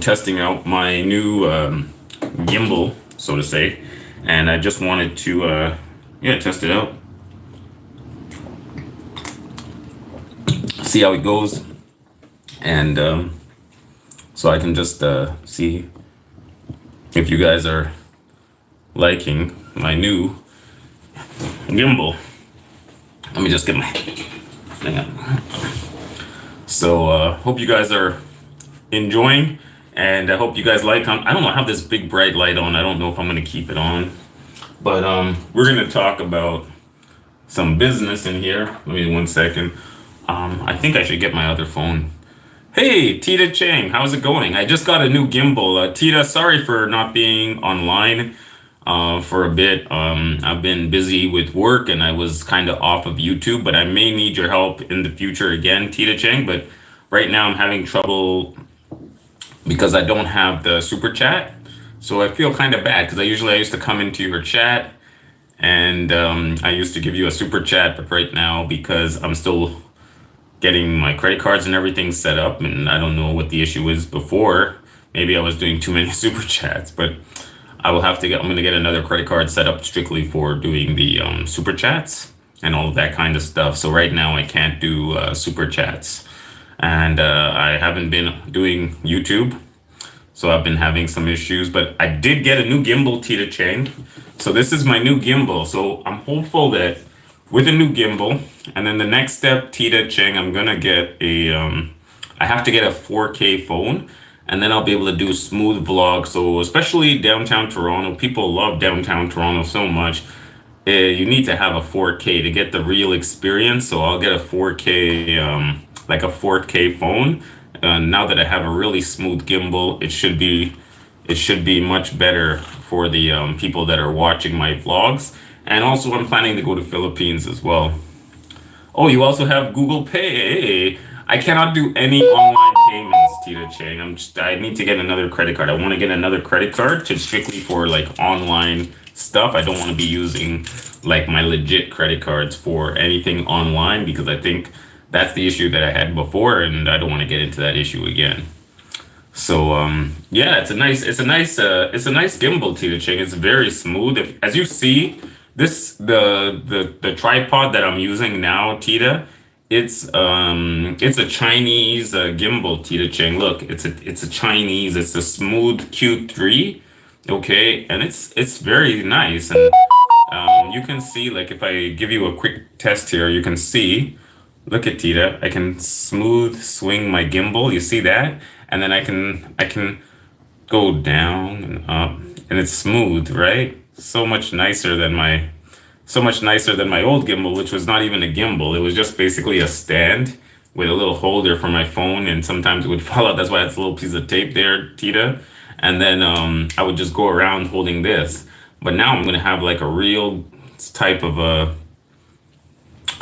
testing out my new gimbal, so to say, and I just wanted to test it out, see how it goes, and so I can just see if you guys are liking my new gimbal. Let me just get my thing up. So hope you guys are enjoying, and I hope you guys like. I don't know, I have this big bright light on. I don't know if I'm going to keep it on, but we're going to talk about some business in here. Let me 1 second. I think I should get my other phone. Hey, Tita Chang, how's it going? I just got a new gimbal. Tita, sorry for not being online for a bit. I've been busy with work and I was kind of off of YouTube, but I may need your help in the future again, Tita Chang. But right now I'm having trouble because I don't have the super chat. So I feel kind of bad because I used to come into your chat and I used to give you a super chat, but right now because I'm still getting my credit cards and everything set up, and I don't know what the issue is before. Maybe I was doing too many super chats, but I'm going to get another credit card set up strictly for doing the super chats and all of that kind of stuff. So right now I can't do super chats, and I haven't been doing YouTube, so I've been having some issues, but I did get a new gimbal, Tita Chang. So this is my new gimbal. So I'm hopeful that with a new gimbal, and then the next step, Tita Chang, I'm gonna get I have to get a 4K phone, and then I'll be able to do smooth vlogs. So especially downtown Toronto, people love downtown Toronto so much. You need to have a 4K to get the real experience. So I'll get a 4K, like a 4K phone. Now that I have a really smooth gimbal, it should be much better for the people that are watching my vlogs. And also, I'm planning to go to Philippines as well. Oh, you also have Google Pay. I cannot do any online payments, Tita Chang. I need to get another credit card. I want to get another credit card to strictly for like online stuff. I don't want to be using like my legit credit cards for anything online because I think that's the issue that I had before, and I don't want to get into that issue again. So yeah, it's a nice gimbal, Tita Chang. It's very smooth. As you see, the tripod that I'm using now, Tita, it's a Chinese gimbal, Tita Chang. Look, it's a Chinese. It's a Smooth Q3, okay, and it's very nice. And you can see, like, if I give you a quick test here, you can see. Look at Tita. I can smooth swing my gimbal. You see that? And then I can go down and up, and it's smooth, right? So much nicer than my old gimbal, which was not even a gimbal. It was just basically a stand with a little holder for my phone, and sometimes it would fall out. That's why it's a little piece of tape there, Tita. And then I would just go around holding this. But now I'm gonna have like a real type of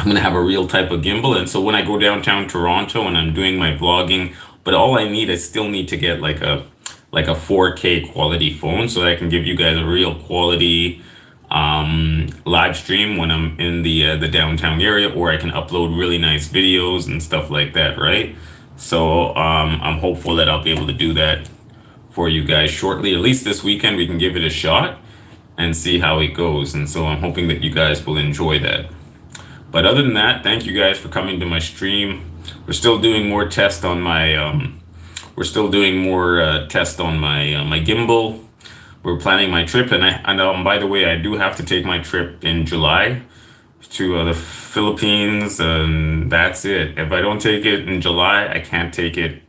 gimbal, and so when I go downtown Toronto and I'm doing my vlogging, but all I still need to get like a 4K quality phone so that I can give you guys a real quality live stream when I'm in the downtown area, or I can upload really nice videos and stuff like that, right? So I'm hopeful that I'll be able to do that for you guys shortly. At least this weekend we can give it a shot and see how it goes, and so I'm hoping that you guys will enjoy that. But other than that, thank you guys for coming to my stream. We're still doing more tests on my my gimbal. We're planning my trip, and by the way, I do have to take my trip in July to the Philippines, and that's it. If I don't take it in July, I can't take it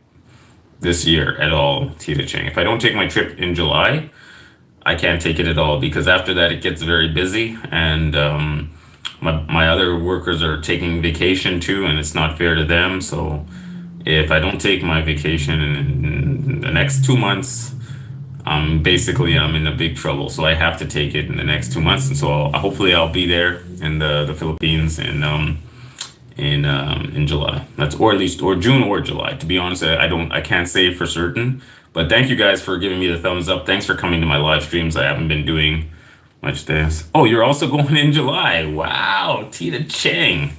this year at all, Tita Chang. If I don't take my trip in July, I can't take it at all, because after that it gets very busy, and my other workers are taking vacation too, and it's not fair to them. So if I don't take my vacation in the next 2 months, basically I'm in a big trouble. So I have to take it in the next 2 months, and so hopefully I'll be there in the Philippines in July. Or June or July. To be honest, I can't say for certain. But thank you guys for giving me the thumbs up. Thanks for coming to my live streams. I haven't been doing much this. Oh, you're also going in July. Wow, Tita Chang.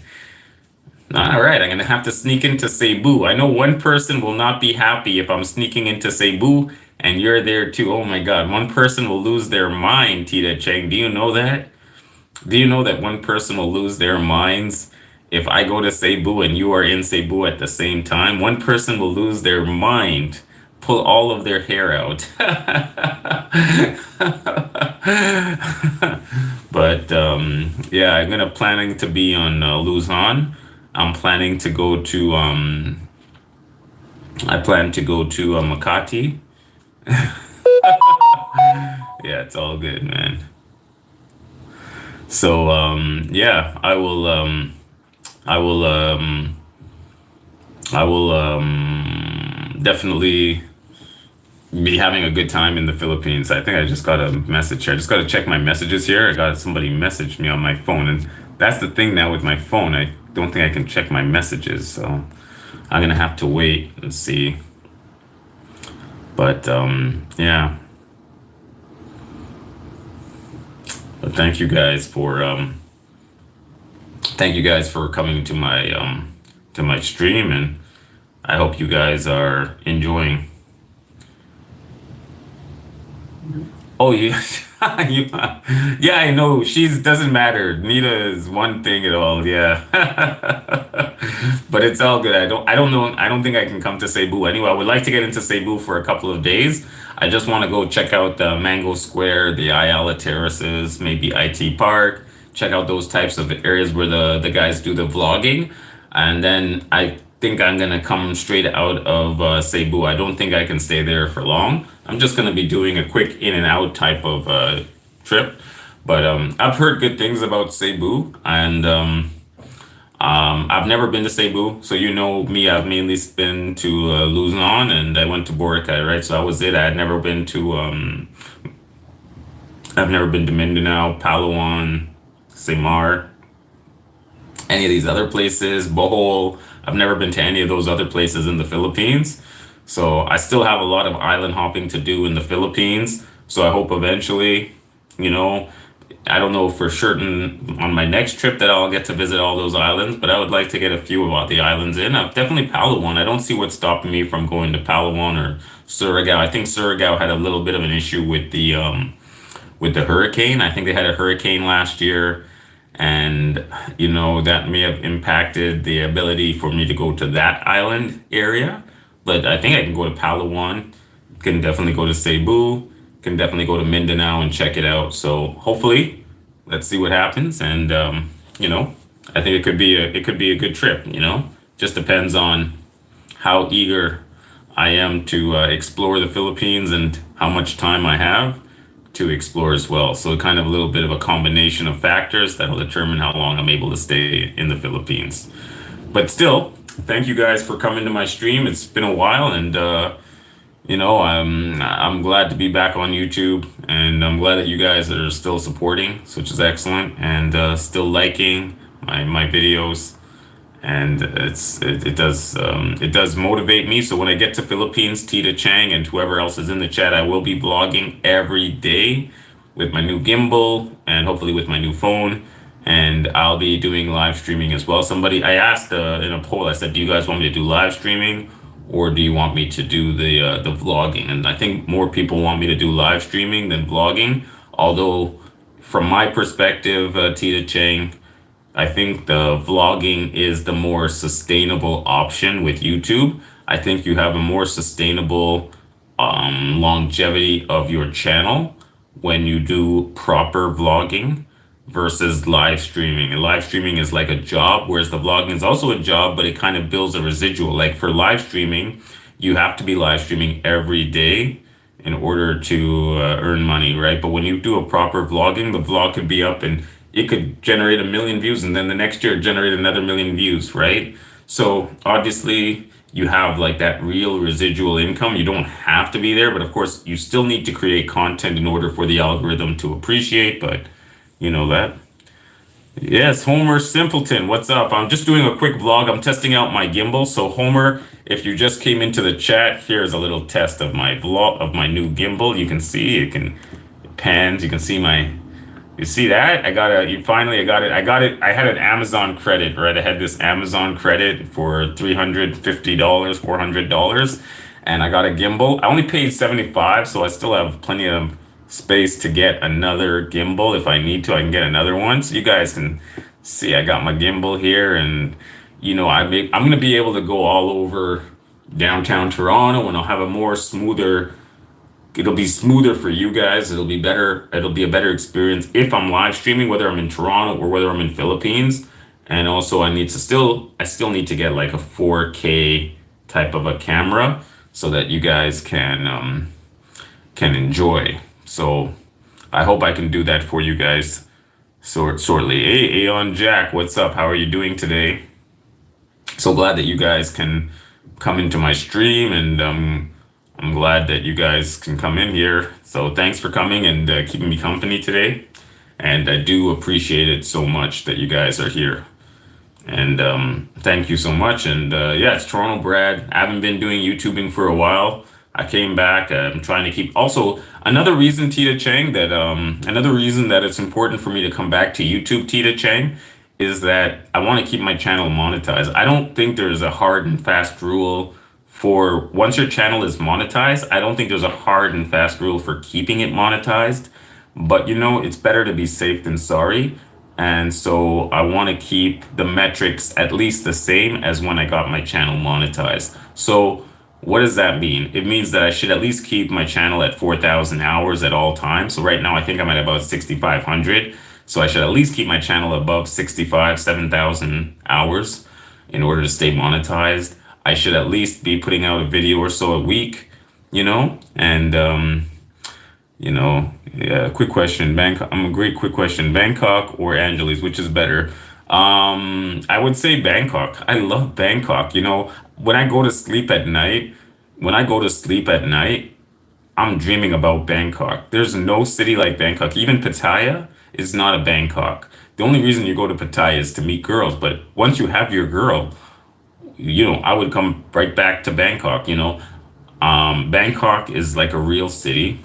All right, I'm gonna have to sneak into Cebu. I know one person will not be happy if I'm sneaking into Cebu and you're there too. Oh my God, one person will lose their mind, Tita Cheng. Do you know that? Do you know that one person will lose their minds if I go to Cebu and you are in Cebu at the same time? One person will lose their mind, pull all of their hair out. But yeah, I'm gonna planning to be on Luzon. I'm planning to go to I plan to go to Makati. Yeah, it's all good, man. So yeah, I will I will definitely be having a good time in the Philippines. I think I just got a message here. I just got to check my messages here. I got somebody messaged me on my phone, and that's the thing now with my phone. I don't think I can check my messages, so I'm gonna have to wait and see. But yeah. But thank you guys for coming to my stream, and I hope you guys are enjoying. Oh yeah, you, yeah, I know. She's doesn't matter. Nita is one thing at all. Yeah, but it's all good. I don't know. I don't think I can come to Cebu anyway. I would like to get into Cebu for a couple of days. I just want to go check out the Mango Square, the Ayala Terraces, maybe IT Park. Check out those types of areas where the guys do the vlogging, and then I think I'm gonna come straight out of Cebu. I don't think I can stay there for long. I'm just gonna be doing a quick in and out type of trip. But I've heard good things about Cebu, and I've never been to Cebu. So you know me, I've mainly been to Luzon, and I went to Boracay, right? So that was it. I've never been to Mindanao, Palawan, Samar, any of these other places, Bohol. I've never been to any of those other places in the Philippines. So I still have a lot of island hopping to do in the Philippines. So I hope eventually, you know, I don't know for certain on my next trip that I'll get to visit all those islands, but I would like to get a few of the islands in. I've definitely Palawan. I don't see what's stopping me from going to Palawan or Surigao. I think Surigao had a little bit of an issue with the hurricane. I think they had a hurricane last year, and you know that may have impacted the ability for me to go to that island area. But I think I can go to Palawan, can definitely go to Cebu, can definitely go to Mindanao and check it out. So hopefully, let's see what happens, and you know, I think it could be a good trip. You know, just depends on how eager I am to explore the Philippines and how much time I have to explore as well. So kind of a little bit of a combination of factors that'll determine how long I'm able to stay in the Philippines. But still, thank you guys for coming to my stream. It's been a while, and you know, I'm glad to be back on YouTube, and I'm glad that you guys are still supporting, which is excellent, and still liking my videos. And it does motivate me. So when I get to Philippines, Tita Chang and whoever else is in the chat, I will be vlogging every day with my new gimbal and hopefully with my new phone. And I'll be doing live streaming as well. I asked in a poll, I said, do you guys want me to do live streaming or do you want me to do the vlogging? And I think more people want me to do live streaming than vlogging. Although from my perspective, Tita Chang, I think the vlogging is the more sustainable option with YouTube. I think you have a more sustainable longevity of your channel when you do proper vlogging versus live streaming. And live streaming is like a job, whereas the vlogging is also a job, but it kind of builds a residual. Like for live streaming, you have to be live streaming every day in order to earn money, right? But when you do a proper vlogging, the vlog could be up and it could generate 1 million views, and then the next year generate another 1 million views, right? So obviously you have like that real residual income. You don't have to be there, but of course you still need to create content in order for the algorithm to appreciate, but you know that. Yes, Homer Simpleton, what's up? I'm just doing a quick vlog. I'm testing out my gimbal. So Homer, if you just came into the chat, here's a little test of my vlog of my new gimbal. You can see, it pans, you can see You see that? I got it. I got it. I had an Amazon credit, right? I had this Amazon credit for $350, $400, and I got a gimbal. I only paid 75, so I still have plenty of space to get another gimbal if I need to. I can get another one. So you guys can see I got my gimbal here, and I'm gonna be able to go all over downtown Toronto, and I'll have a more smoother it'll be smoother for you guys. It'll be better. It'll be a better experience if I'm live streaming, whether I'm in Toronto or whether I'm in Philippines. And also, I still need to get like a 4K type of a camera so that you guys can enjoy. So I hope I can do that for you guys shortly. Hey, Aeon Jack, what's up? How are you doing today? So glad that you guys can come into my stream, and I'm glad that you guys can come in here. So thanks for coming and keeping me company today. And I do appreciate it so much that you guys are here. And thank you so much. And yeah, it's Toronto Brad. I haven't been doing YouTubing for a while. I came back. I'm trying to keep. Also, another reason, Tita Chang, another reason that it's important for me to come back to YouTube, Tita Chang, is that I want to keep my channel monetized. I don't think there's a hard and fast rule for once your channel is monetized. I don't think there's a hard and fast rule for keeping it monetized. But it's better to be safe than sorry. And so I want to keep the metrics at least the same as when I got my channel monetized. So what does that mean? It means that I should at least keep my channel at 4,000 hours at all times. So right now I think I'm at about 6,500. So I should at least keep my channel above 65, 7,000 hours in order to stay monetized. I should at least be putting out a video or so a week, and yeah, quick question. Bangkok. I'm a great quick question. Bangkok or Angeles, which is better? I would say Bangkok. I love Bangkok. When I go to sleep at night, when I go to sleep at night, I'm dreaming about Bangkok. There's no city like Bangkok. Even Pattaya is not a Bangkok. The only reason you go to Pattaya is to meet girls. But once you have your girl, I would come right back to Bangkok. Bangkok is like a real city.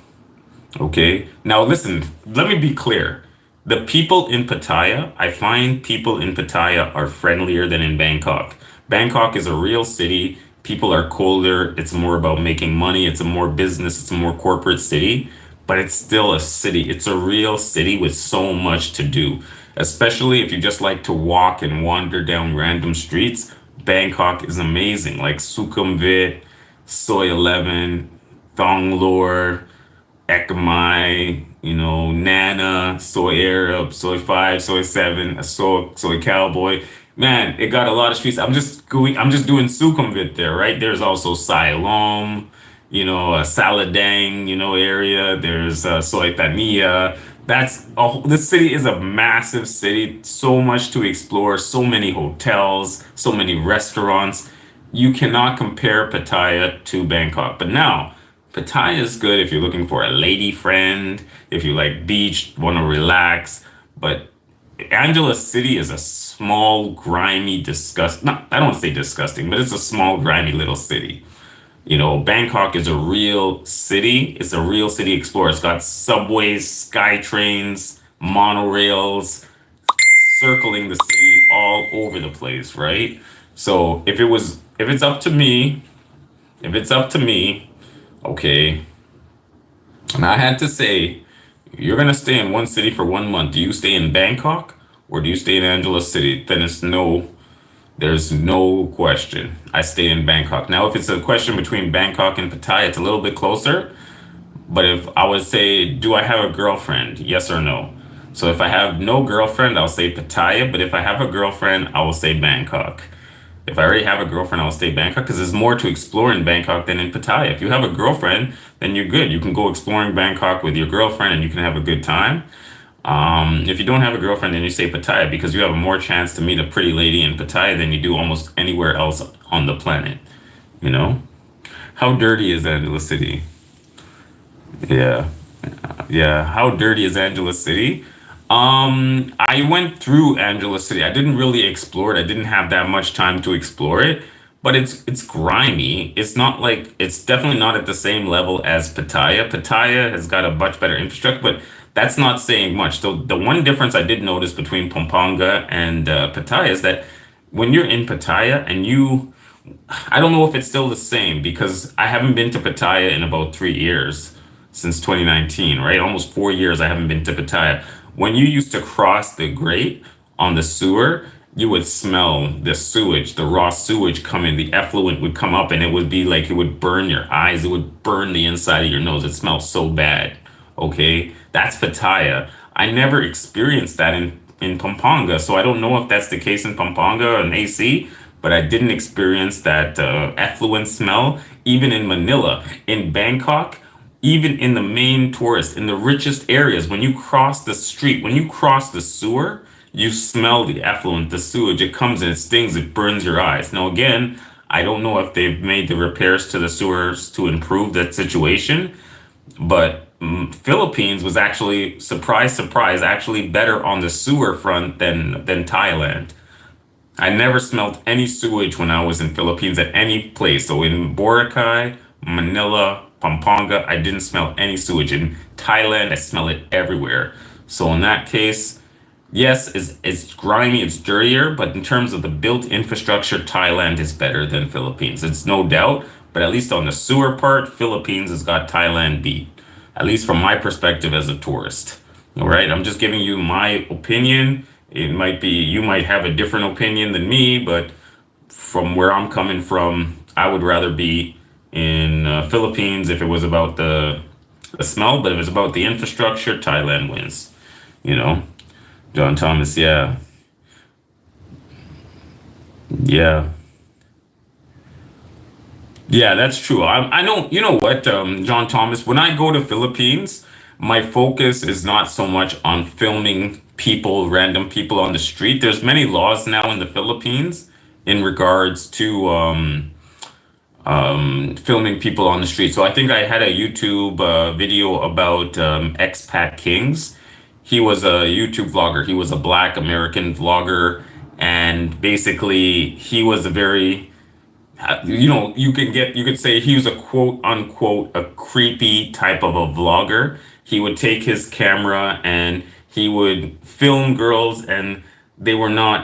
Okay. Now listen, let me be clear. The people in Pattaya, I find people in Pattaya are friendlier than in Bangkok. Bangkok is a real city. People are colder. It's more about making money. It's a more business. It's a more corporate city, but it's still a city. It's a real city with so much to do, especially if you just like to walk and wander down random streets. Bangkok is amazing, like Sukhumvit, Soi 11, Thong Lor, Ekamai, Nana, Soy Arab, Soy 5, Soy 7, Soy Cowboy. Man, it got a lot of streets. I'm just doing Sukhumvit there, right? There's also Siloam, Saladang, area. There's Soy Tania. This city is a massive city, so much to explore, so many hotels, so many restaurants. You cannot compare Pattaya to Bangkok. But now, Pattaya is good if you're looking for a lady friend, if you like beach, want to relax. But Angeles City is a small, grimy, I don't want to say disgusting, but it's a small, grimy little city. Bangkok is a real city. It's a real city explorer. It's got subways, sky trains, monorails circling the city all over the place, right? So if it's up to me, okay, and I had to say, you're gonna stay in one city for 1 month. Do you stay in Bangkok or do you stay in Angeles City? Then there's no question. I stay in Bangkok. Now, if it's a question between Bangkok and Pattaya, it's a little bit closer. But if I would say, do I have a girlfriend? Yes or no? So if I have no girlfriend, I'll say Pattaya. But if I have a girlfriend, I will say Bangkok. If I already have a girlfriend, I'll stay Bangkok because there's more to explore in Bangkok than in Pattaya. If you have a girlfriend, then you're good. You can go exploring Bangkok with your girlfriend and you can have a good time. If you don't have a girlfriend, then you say Pattaya because you have more chance to meet a pretty lady in Pattaya than you do almost anywhere else on the planet. You know? How dirty is Angeles City? Yeah. Yeah. How dirty is Angeles City? I went through Angeles City. I didn't really explore it. I didn't have that much time to explore it, but it's grimy. It's definitely not at the same level as Pattaya. Pattaya has got a much better infrastructure, but that's not saying much. So the one difference I did notice between Pampanga and Pattaya is that when you're in Pattaya and I don't know if it's still the same because I haven't been to Pattaya in about 3 years since 2019, right? Almost 4 years I haven't been to Pattaya. When you used to cross the grate on the sewer, you would smell the sewage, the raw sewage coming, the effluent would come up and it would be like it would burn your eyes, it would burn the inside of your nose. It smells so bad. Okay, that's Pattaya. I never experienced that in Pampanga, so I don't know if that's the case in Pampanga and AC, but I didn't experience that effluent smell even in Manila. In Bangkok, even in the main tourist, in the richest areas, when you cross the street, when you cross the sewer, you smell the effluent, the sewage. It comes and it stings, it burns your eyes. Now, again, I don't know if they've made the repairs to the sewers to improve that situation, but Philippines was actually, surprise, surprise, actually better on the sewer front than Thailand. I never smelled any sewage when I was in Philippines at any place. So in Boracay, Manila, Pampanga, I didn't smell any sewage. In Thailand, I smell it everywhere. So in that case, yes, it's grimy, it's dirtier, but in terms of the built infrastructure, Thailand is better than Philippines. It's no doubt, but at least on the sewer part, Philippines has got Thailand beat. At least from my perspective as a tourist. All right, I'm just giving you my opinion. It might be you might have a different opinion than me, but from where I'm coming from, I would rather be in Philippines if it was about the smell, but if it's about the infrastructure, Thailand wins. You know, John Thomas, yeah, yeah, yeah, that's true. I know, you know what, John Thomas, when I go to Philippines, my focus is not so much on filming people, random people on the street. There's many laws now in the Philippines in regards to filming people on the street. So I think I had a YouTube video about Expat Kings. He was a YouTube vlogger. He was a Black American vlogger, and basically he was a very you could say he was a quote unquote a creepy type of a vlogger. He would take his camera and he would film girls, and they were not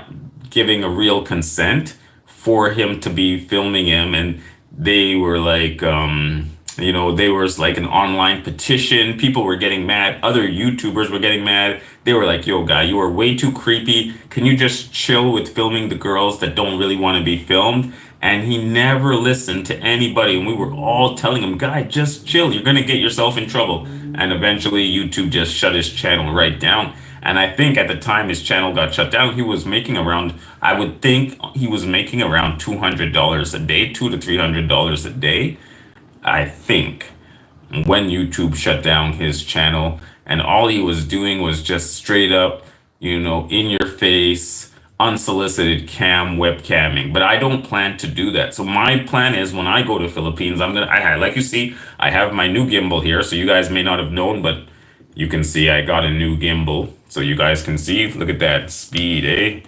giving a real consent for him to be filming him, and they were like there was like an online petition. People were getting mad, other YouTubers were getting mad. They were like, yo guy, you are way too creepy, can you just chill with filming the girls that don't really want to be filmed? And he never listened to anybody, and we were all telling him, guy, just chill, you're gonna get yourself in trouble. And eventually YouTube just shut his channel right down. And I think at the time his channel got shut down, he was making around, I would think he was making around $200 a day, $200 to $300 a day, I think, when YouTube shut down his channel. And all he was doing was just straight up, in your face, unsolicited webcamming. But I don't plan to do that. So my plan is when I go to Philippines, like you see, I have my new gimbal here. So you guys may not have known, but you can see I got a new gimbal. So you guys can see, look at that speed, eh?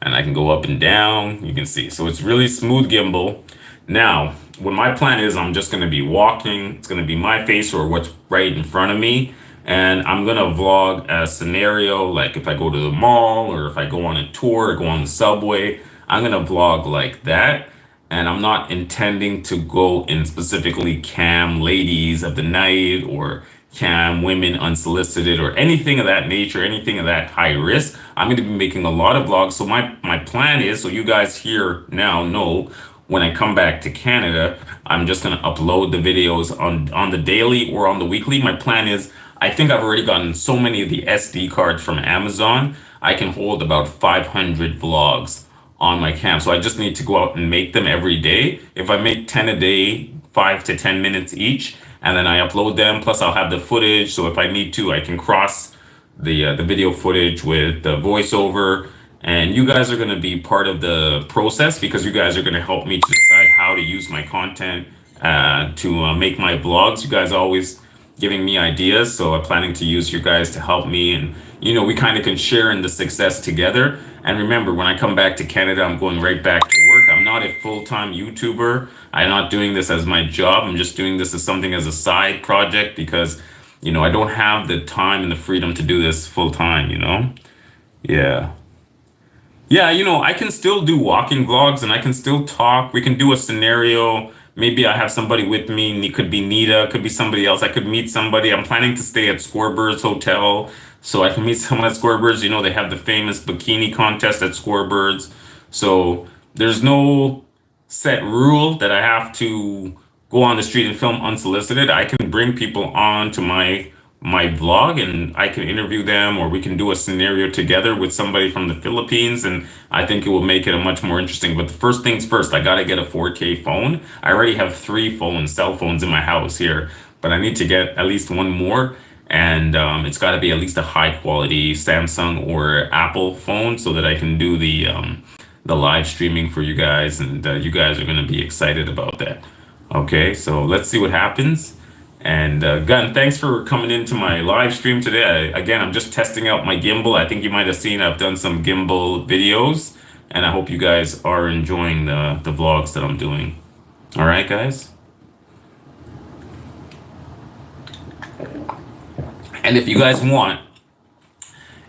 And I can go up and down, you can see. So it's really smooth gimbal. Now, what my plan is, I'm just gonna be walking. It's gonna be my face or what's right in front of me. And I'm gonna vlog a scenario, like if I go to the mall or if I go on a tour or go on the subway, I'm gonna vlog like that. And I'm not intending to go and specifically cam ladies of the night or cam women unsolicited or anything of that nature, anything of that high risk. I'm going to be making a lot of vlogs. So my plan is, so you guys here now know, when I come back to Canada, I'm just going to upload the videos on the daily or on the weekly. My plan is, I think I've already gotten so many of the SD cards from Amazon, I can hold about 500 vlogs on my cam. So I just need to go out and make them every day. If I make 10 a day, 5 to 10 minutes each, and then I upload them, plus I'll have the footage. So if I need to, I can cross the video footage with the voiceover. And you guys are going to be part of the process because you guys are going to help me to decide how to use my content to make my vlogs. You guys are always giving me ideas, so I'm planning to use you guys to help me, and we kind of can share in the success together. And remember, when I come back to Canada, I'm going right back to work. I'm not a full-time YouTuber. I'm not doing this as my job. I'm just doing this as something as a side project because I don't have the time and the freedom to do this full time, Yeah. Yeah, I can still do walking vlogs and I can still talk. We can do a scenario. Maybe I have somebody with me. It could be Nita, could be somebody else. I could meet somebody. I'm planning to stay at Scorebirds Hotel, so I can meet someone at Scorebirds. They have the famous bikini contest at Scorebirds. So there's no set rule that I have to go on the street and film unsolicited. I can bring people on to my vlog and I can interview them, or we can do a scenario together with somebody from the Philippines, and I think it will make it a much more interesting. But the first things first, I gotta get a 4K phone. I already have three cell phones in my house here, but I need to get at least one more, and it's got to be at least a high quality Samsung or Apple phone so that I can do the live streaming for you guys, and you guys are gonna be excited about that. Okay, so let's see what happens. And Gun, thanks for coming into my live stream today. Again, I'm just testing out my gimbal. I think you might have seen I've done some gimbal videos, and I hope you guys are enjoying the vlogs that I'm doing. All right, guys. And if you guys want,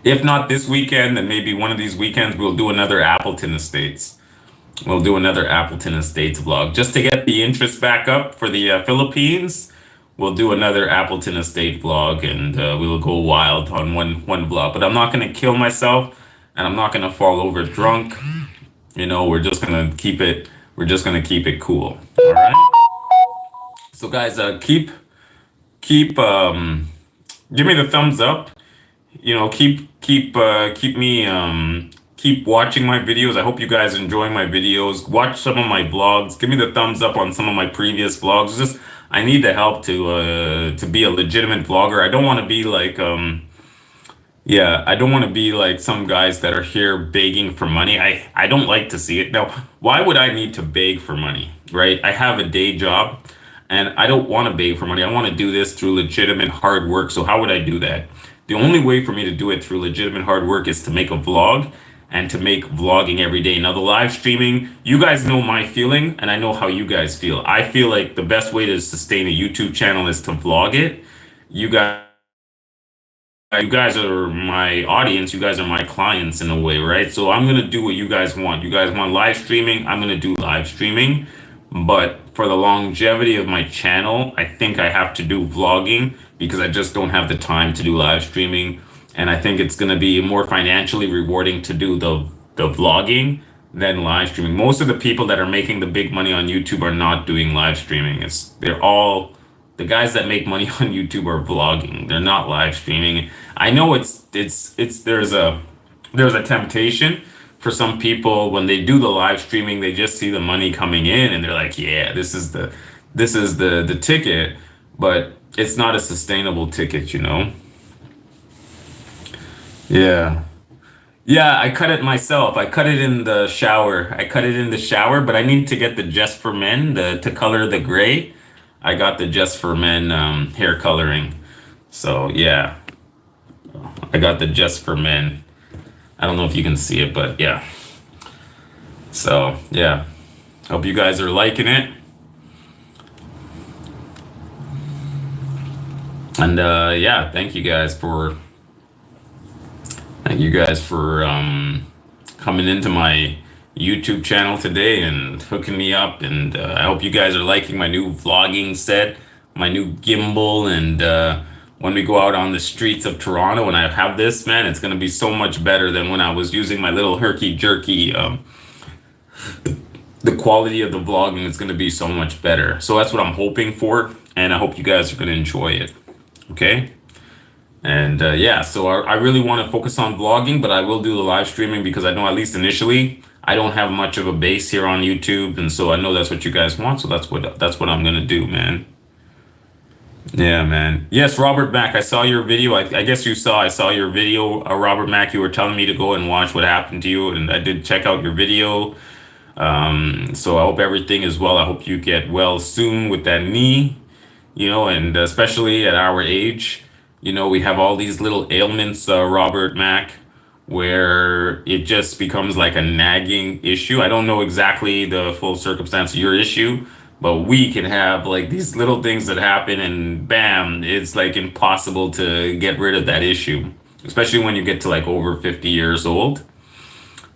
if not this weekend, then maybe one of these weekends we'll do another Appleton Estates. We'll do another Appleton Estates vlog just to get the interest back up for the Philippines. We'll do another Appleton Estate vlog, and we will go wild on one vlog. But I'm not gonna kill myself, and I'm not gonna fall over drunk. We're just gonna keep it. We're just gonna keep it cool. All right. So guys, keep give me the thumbs up. Keep me keep watching my videos. I hope you guys enjoy my videos. Watch some of my vlogs. Give me the thumbs up on some of my previous vlogs. Just I need the help to be a legitimate vlogger. I don't want to be like yeah, I don't want to be like some guys that are here begging for money. I don't like to see it. Now, why would I need to beg for money, right? I have a day job and I don't want to beg for money. I want to do this through legitimate hard work. So how would I do that? The only way for me to do it through legitimate hard work is to make a vlog and to make vlogging every day. Now, the live streaming, you guys know my feeling and I know how you guys feel. I feel like the best way to sustain a YouTube channel is to vlog it. You guys are my audience, you guys are my clients in a way, right? So I'm gonna do what you guys want. You guys want live streaming, I'm gonna do live streaming. But for the longevity of my channel, I think I have to do vlogging because I just don't have the time to do live streaming. And I think it's gonna be more financially rewarding to do the vlogging than live streaming. Most of the people that are making the big money on YouTube are not doing live streaming. They're all the guys that make money on YouTube are vlogging. They're not live streaming. I know there's a temptation for some people when they do the live streaming, they just see the money coming in and they're like, yeah, this is the ticket, but it's not a sustainable ticket. Yeah. Yeah, I cut it myself. I cut it in the shower. But I need to get the Just for Men, to color the gray. I got the Just for Men hair coloring. So yeah, I got the Just for Men. I don't know if you can see it, but yeah. So yeah, hope you guys are liking it. And yeah, thank you guys for coming into my YouTube channel today and hooking me up. And I hope you guys are liking my new vlogging set, my new gimbal. And when we go out on the streets of Toronto and I have this, man, it's going to be so much better than when I was using my little herky jerky. The quality of the vlogging is going to be so much better. So that's what I'm hoping for. And I hope you guys are going to enjoy it. Okay. And yeah, so I really want to focus on vlogging, but I will do the live streaming because I know at least initially I don't have much of a base here on YouTube, and so I know that's what you guys want. So that's what I'm gonna do, man. Yeah, man. Yes, Robert Mack, I saw your video. I guess I saw your video, Robert Mack. You were telling me to go and watch what happened to you, and I did check out your video. So I hope everything is well. I hope you get well soon with that knee, and especially at our age. We have all these little ailments, Robert Mack, where it just becomes like a nagging issue. I don't know exactly the full circumstance of your issue, But we can have like these little things that happen and bam, it's like impossible to get rid of that issue, especially when you get to like over 50 years old.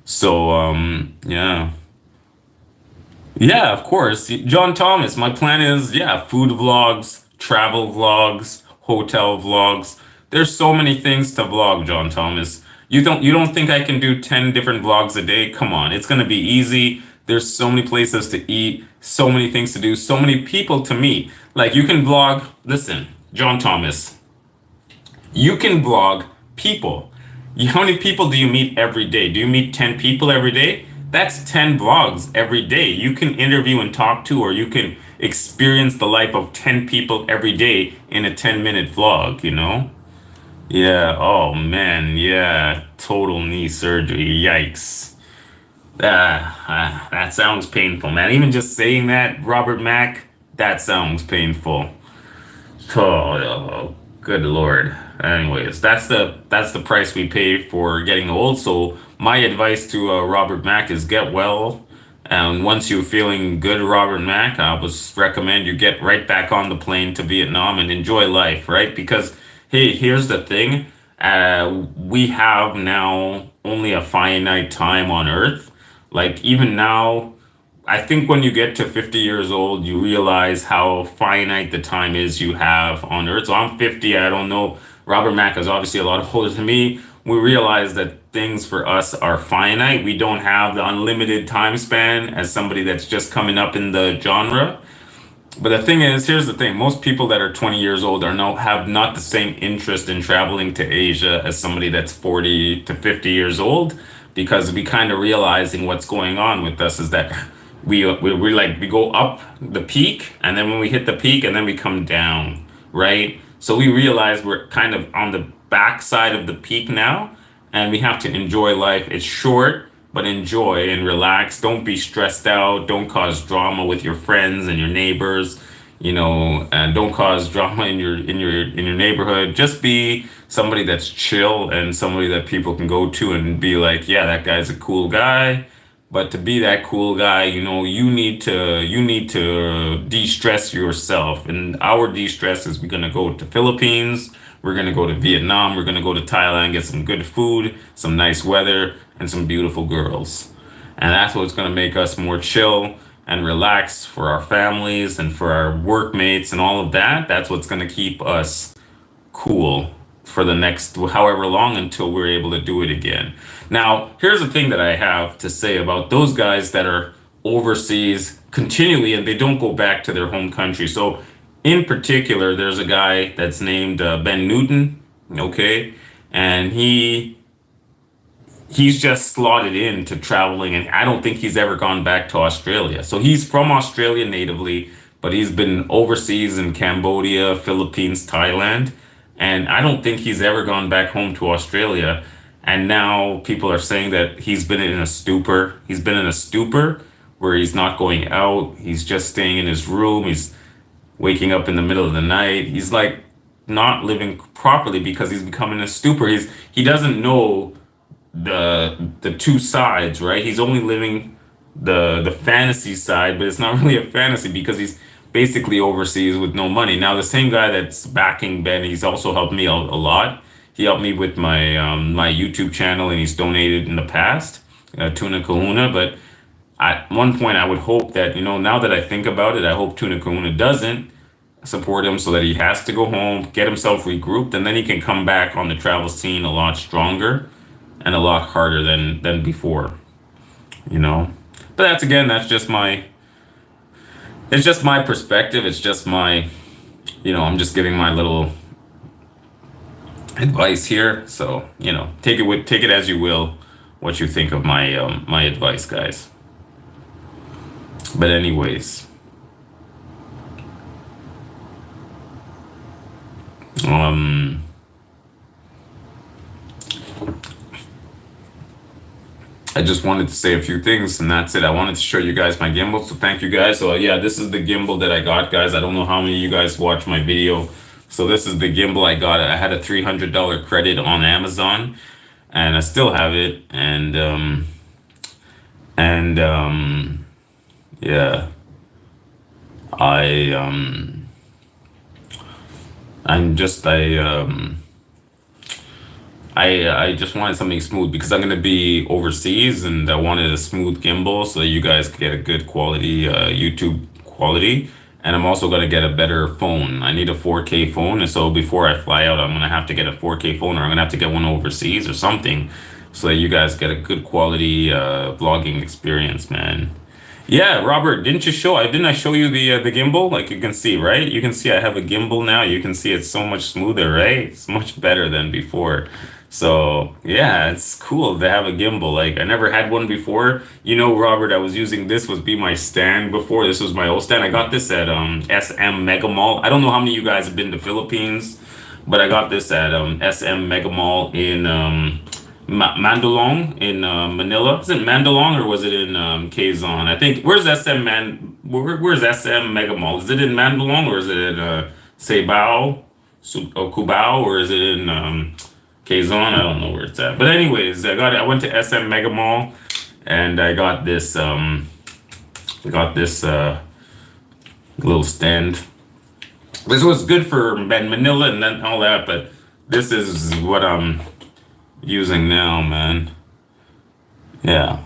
So, yeah. Yeah, of course. John Thomas, my plan is, yeah, food vlogs, travel vlogs, hotel vlogs. There's so many things to vlog, John Thomas. You don't think I can do 10 different vlogs a day? Come on, it's gonna be easy. There's so many places to eat, so many things to do, so many people to meet. Like you can vlog, listen, John Thomas, you can vlog people. How many people do you meet every day? Do you meet 10 people every day? That's 10 vlogs every day. You can interview and talk to, or you can experience the life of 10 people every day in a 10-minute vlog, you know? Yeah, oh man, yeah. Total knee surgery. Yikes. That sounds painful, man. Even just saying that, Robert Mack, that sounds painful. Oh, good lord. Anyways, that's the price we pay for getting old. So my advice to Robert Mack is get well. And once you're feeling good, Robert Mack, I would recommend you get right back on the plane to Vietnam and enjoy life, right? Because hey, here's the thing. We have now only a finite time on Earth. Like even now, I think when you get to 50 years old, you realize how finite the time is you have on Earth. So I'm 50. I don't know. Robert Mack is obviously a lot older than me. We realize that things for us are finite. We don't have the unlimited time span as somebody that's just coming up in the genre. But the thing is, here's the thing. Most people that are 20 years old are no have not the same interest in traveling to Asia as somebody that's 40 to 50 years old, because we kind of realizing what's going on with us is that we like we go up the peak, and then when we hit the peak and then we come down, right? So we realize we're kind of on the backside of the peak now, and we have to enjoy life. It's short, but enjoy and relax. Don't be stressed out. Don't cause drama with your friends and your neighbors, and don't cause drama in your neighborhood. Just be somebody that's chill and somebody that people can go to and be like, yeah, that guy's a cool guy. But to be that cool guy, you need to de-stress yourself. And our de-stress is we're gonna go to Philippines, we're gonna go to Vietnam, we're gonna go to Thailand, get some good food, some nice weather, and some beautiful girls. And that's what's gonna make us more chill and relaxed for our families and for our workmates and all of that. That's what's gonna keep us cool for the next however long until we're able to do it again. Now, here's the thing that I have to say about those guys that are overseas continually and they don't go back to their home country. So, in particular, there's a guy that's named Ben Newton, okay, and he's just slotted into traveling, and I don't think he's ever gone back to Australia. So he's from Australia natively, but he's been overseas in Cambodia, Philippines, Thailand, and I don't think he's ever gone back home to Australia. And now people are saying that he's been in a stupor. He's been in a stupor where he's not going out. He's just staying in his room. He's waking up in the middle of the night. He's like not living properly because he's becoming a stupor. He doesn't know the two sides, right? He's only living the fantasy side, but it's not really a fantasy because he's basically overseas with no money. Now, the same guy that's backing Ben, he's also helped me out a lot. He helped me with my YouTube channel, and he's donated in the past, Tuna Kahuna. But at one point, I would hope that now that I think about it, I hope Tuna Kahuna doesn't support him so that he has to go home, get himself regrouped, and then he can come back on the travel scene a lot stronger and a lot harder than before, you know. But it's just my perspective. It's just my, I'm just giving my little advice here. So, take it as you will, what you think of my advice, guys. But anyways, um, I just wanted to say a few things, and that's it. I wanted to show you guys my gimbal, so thank you guys. So yeah, this is the gimbal that I got, guys. I don't know how many of you guys watch my video. So this is the gimbal I got. I had a $300 credit on Amazon, and I still have it. And yeah, I I'm just I just wanted something smooth because I'm gonna be overseas and I wanted a smooth gimbal so that you guys could get a good quality YouTube quality. And I'm also gonna get a better phone. I need a 4K phone, and so before I fly out, I'm gonna have to get a 4K phone, or I'm gonna have to get one overseas or something, so that you guys get a good quality vlogging experience, man. Yeah, Robert, didn't I show you the gimbal? Like you can see, right? You can see I have a gimbal now. You can see it's so much smoother, right? It's much better than before. So, yeah, it's cool to have a gimbal. Like I never had one before. You know, Robert, I was using this was be my stand before. This was my old stand. I got this at SM Mega Mall. I don't know how many of you guys have been to Philippines, but I got this at SM Mega Mall in Mandalong in Manila. Is it Mandalong or was it in Quezon? I think where's where's SM Mega Mall? Is it in Mandalong or is it in Ceibao, or Cubao, or is it in Quezon? I don't know where it's at. But anyways, I went to SM Mega Mall and I got this little stand. This was good for Manila and then all that, but this is what I'm using now, man. Yeah,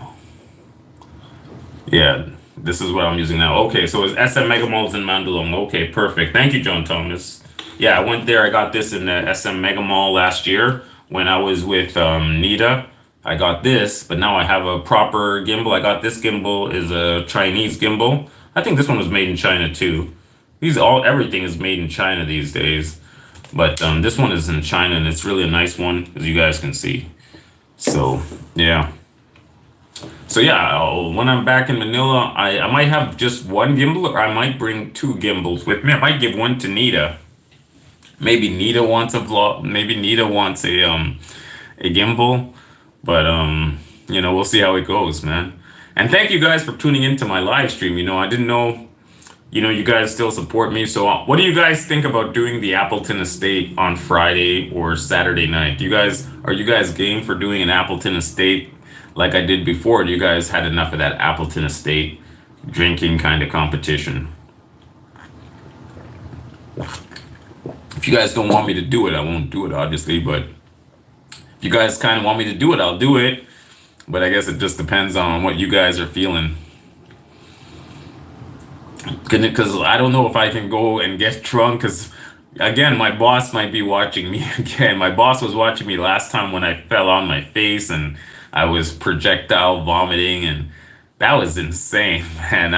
yeah. This is what I'm using now. Okay, so it's SM Mega Malls in Mandalong. Okay, perfect. Thank you, John Thomas. Yeah, I went there. I got this in the SM Mega Mall last year when I was with Nita. I got this, but now I have a proper gimbal. I got this gimbal is a Chinese gimbal. I think this one was made in China too. Everything is made in China these days. But this one is in China and it's really a nice one, as you guys can see. So yeah. So yeah, when I'm back in Manila, I might have just one gimbal or I might bring two gimbals with me. I might give one to Nita. Maybe Nita wants a vlog. Maybe Nita wants a gimbal. But we'll see how it goes, man. And thank you guys for tuning into my live stream. I didn't know you guys still support me. So, what do you guys think about doing the Appleton Estate on Friday or Saturday night? Are you guys game for doing an Appleton Estate like I did before? Or do you guys had enough of that Appleton Estate drinking kind of competition? If you guys don't want me to do it, I won't do it, obviously. But if you guys kind of want me to do it, I'll do it. But I guess it just depends on what you guys are feeling. Because I don't know if I can go and get drunk. Because again, my boss might be watching me again. My boss was watching me last time when I fell on my face and I was projectile vomiting, and that was insane, man.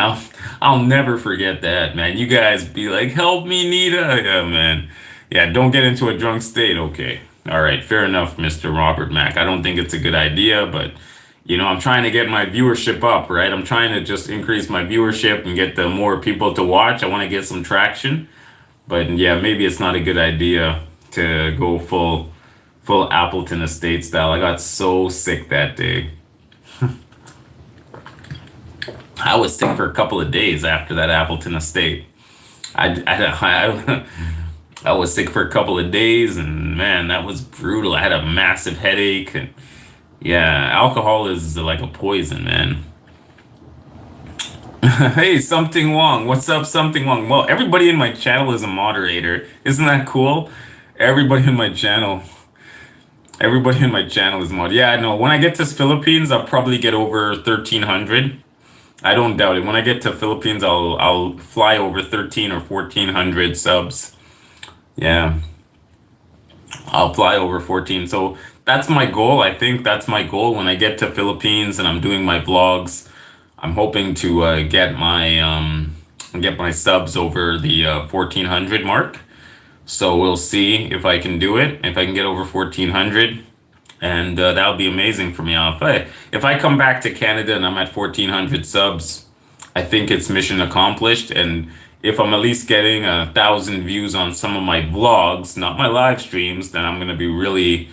I'll never forget that, man. You guys be like, "Help me, Nita." Yeah, man. Yeah, don't get into a drunk state. Okay. All right, fair enough, Mr. Robert Mack. I don't think it's a good idea, but I'm trying to get my viewership up, right? I'm trying to just increase my viewership and get the more people to watch. I want to get some traction. But yeah, maybe it's not a good idea to go full Appleton Estate style. I got so sick that day. I was sick for a couple of days after that Appleton Estate. I was sick for a couple of days, and man, that was brutal. I had a massive headache, and yeah, alcohol is like a poison, man. Hey, Something Wong. What's up, Something Wong? Well, everybody in my channel is a moderator. Isn't that cool? Everybody in my channel. Everybody in my channel is mod. Yeah, I know. When I get to Philippines, I'll probably get over 1,300. I don't doubt it. When I get to Philippines, I'll fly over 13 or 1,400 subs. Yeah, I'll fly over 14. So that's my goal. I think that's my goal when I get to Philippines and I'm doing my vlogs. I'm hoping to get my subs over the 1,400 mark. So we'll see if I can do it. If I can get over 1,400, and that'll be amazing for me. If I come back to Canada and I'm at 1,400 subs, I think it's mission accomplished. And if I'm at least getting 1,000 views on some of my vlogs, not my live streams, then I'm gonna be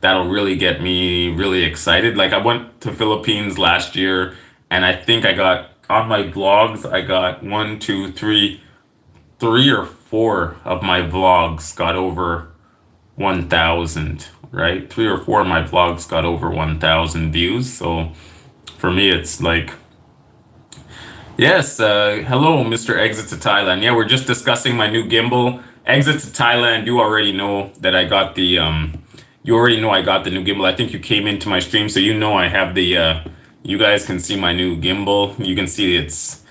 that'll really get me really excited. Like I went to Philippines last year, and I think I got on my vlogs, I got one, two, three or four of my vlogs got over 1,000, right? Three or four of my vlogs got over 1,000 views. So for me, it's like, Yes, hello, Mr. Exit to Thailand. Yeah, we're just discussing my new gimbal. Exit to Thailand, you already know that I got you already know I got the new gimbal. I think you came into my stream, so you know I have you guys can see my new gimbal. You can see it's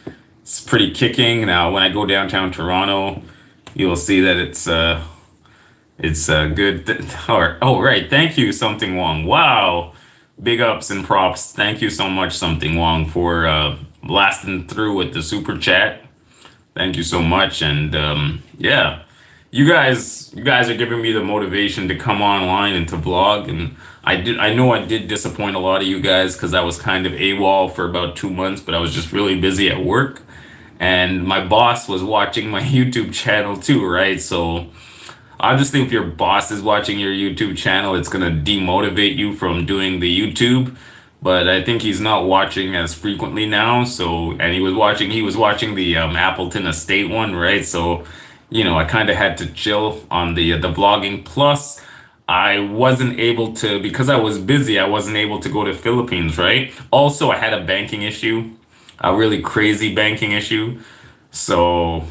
pretty kicking. Now, when I go downtown Toronto, you'll see that it's good. Oh, right. Thank you, Something Wong. Wow. Big ups and props. Thank you so much, Something Wong, for blasting through with the super chat. Thank you so much. And yeah, you guys are giving me the motivation to come online and to vlog. And I know I did disappoint a lot of you guys because I was kind of AWOL for about 2 months, but I was just really busy at work. And my boss was watching my YouTube channel too, right? So obviously, if your boss is watching your YouTube channel, it's gonna demotivate you from doing the YouTube. But I think he's not watching as frequently now. So, and he was watching the Appleton Estate one, right? So, I kind of had to chill on the vlogging. Plus, I wasn't able to because I was busy. I wasn't able to go to Philippines, right? Also, I had a banking issue, a really crazy banking issue. So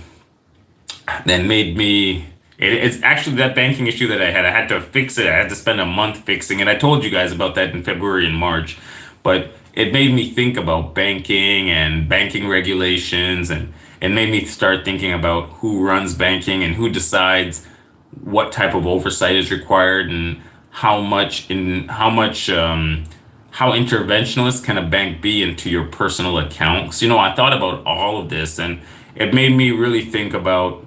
that made me it's actually that banking issue that I had to fix it. I had to spend a month fixing it. I told you guys about that in February and March, but it made me think about banking and banking regulations, and it made me start thinking about who runs banking and who decides what type of oversight is required, and how interventionist can a bank be into your personal accounts. I thought about all of this, and it made me really think about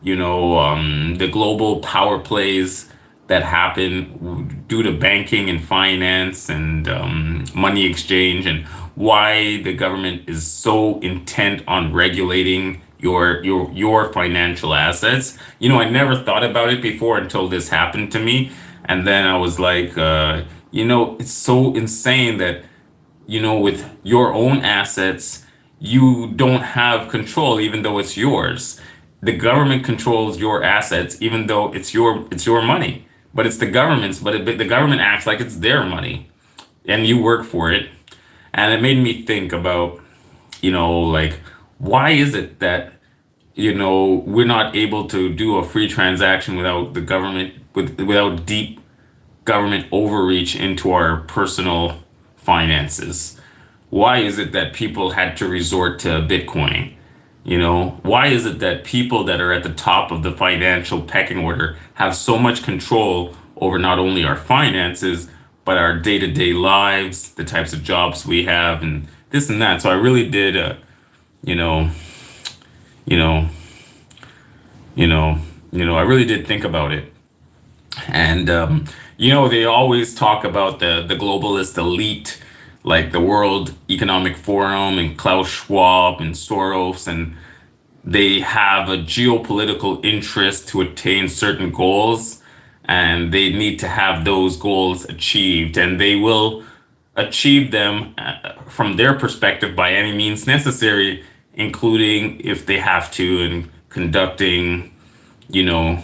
the global power plays that happen due to banking and finance and money exchange, and why the government is so intent on regulating your financial assets. I never thought about it before until this happened to me, and then I was like, it's so insane that with your own assets, you don't have control, even though it's yours. The government controls your assets, even though it's your money. But it's the government's. But the government acts like it's their money, and you work for it. And it made me think about, like, why is it that we're not able to do a free transaction without the government, without deep government overreach into our personal finances? Why is it that people had to resort to Bitcoin? Why is it that people that are at the top of the financial pecking order have so much control over not only our finances, but our day-to-day lives, the types of jobs we have, and this and that? So I really did, you know, you know, I really did think about it. And they always talk about the globalist elite, like the World Economic Forum and Klaus Schwab and Soros, and they have a geopolitical interest to attain certain goals, and they need to have those goals achieved, and they will achieve them from their perspective by any means necessary, including if they have to, in conducting, you know,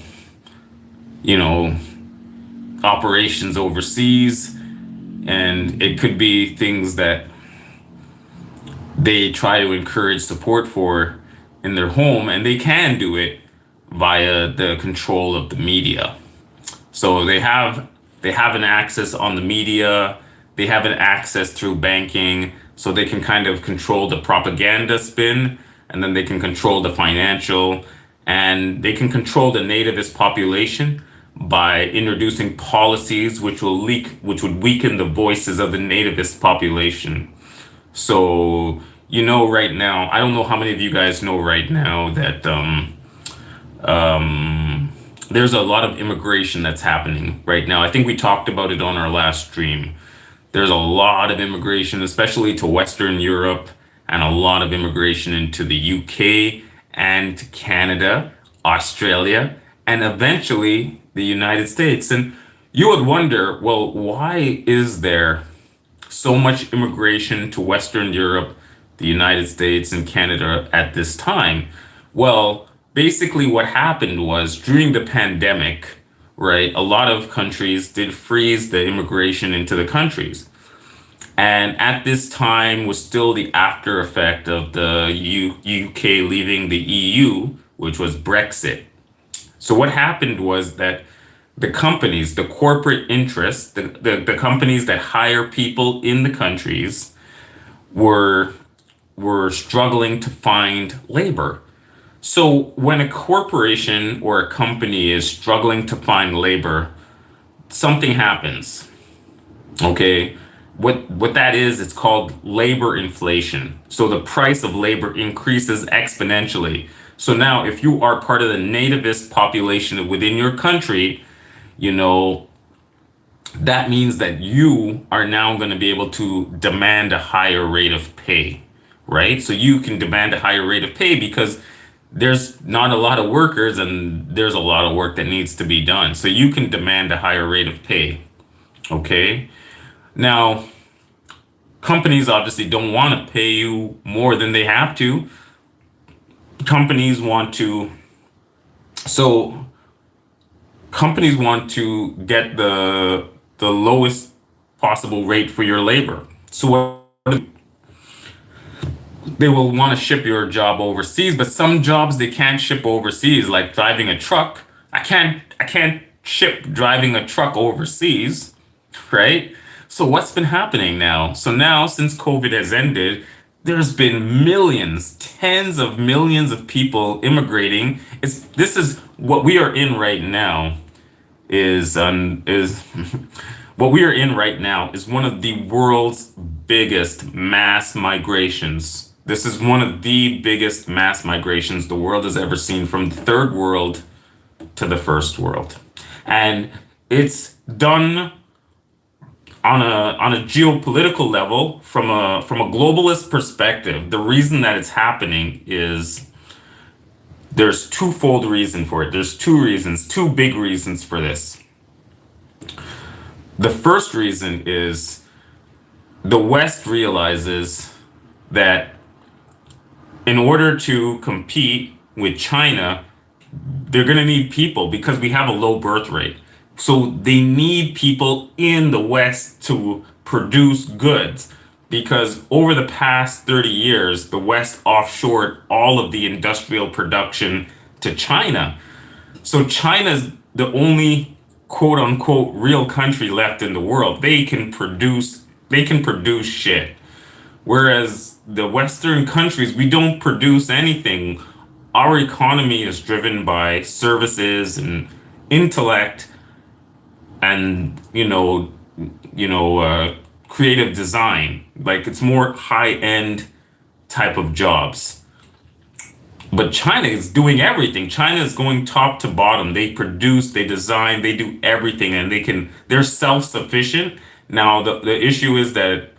you know, operations overseas. And it could be things that they try to encourage support for in their home, and they can do it via the control of the media. So they have an access on the media, they have an access through banking, so they can kind of control the propaganda spin, and then they can control the financial, and they can control the nativist population by introducing policies which would weaken the voices of the nativist population. So, right now, I don't know how many of you guys know right now that there's a lot of immigration that's happening right now. I think we talked about it on our last stream. There's a lot of immigration, especially to Western Europe, and a lot of immigration into the UK and Canada, Australia, and eventually the United States. And you would wonder, well, why is there so much immigration to Western Europe, the United States, and Canada at this time? Well, basically, what happened was during the pandemic, right, a lot of countries did freeze the immigration into the countries. And at this time was still the after effect of the UK leaving the EU, which was Brexit. So what happened was that the companies, the corporate interests, the companies that hire people in the countries were were struggling to find labor. So when a corporation or a company is struggling to find labor, something happens. Okay. What that is, it's called labor inflation. So the price of labor increases exponentially. So now if you are part of the nativist population within your country, you know, that means that you are now going to be able to demand a higher rate of pay, right? So you can demand a higher rate of pay because there's not a lot of workers and there's a lot of work that needs to be done. So you can demand a higher rate of pay, okay? Now, companies obviously don't want to pay you more than they have to. Companies want to, so companies want to get the lowest possible rate for your labor. So what they will want to ship your job overseas, but some jobs they can't ship overseas, like driving a truck. I can't ship driving a truck overseas, right? So what's been happening now? So now since COVID has ended, there's been millions, tens of millions of people immigrating. It's this is what we are in right now is what we are in right now is one of the world's biggest mass migrations. This is one of the biggest mass migrations the world has ever seen from the third world to the first world. And it's done on a geopolitical level from a globalist perspective. The reason that it's happening is there's twofold reason for it. There's two reasons, two big reasons for this. The first reason is the West realizes that in order to compete with China, they're going to need people because we have a low birth rate. So they need people in the West to produce goods because over the past 30 years, the West offshored all of the industrial production to China. So China's the only quote unquote real country left in the world. They can produce shit. Whereas the Western countries, we don't produce anything. Our economy is driven by services and intellect and creative design. Like it's more high end type of jobs. But China is doing everything. China is going top to bottom. They produce, they design, they do everything, and they're self-sufficient. Now the issue is that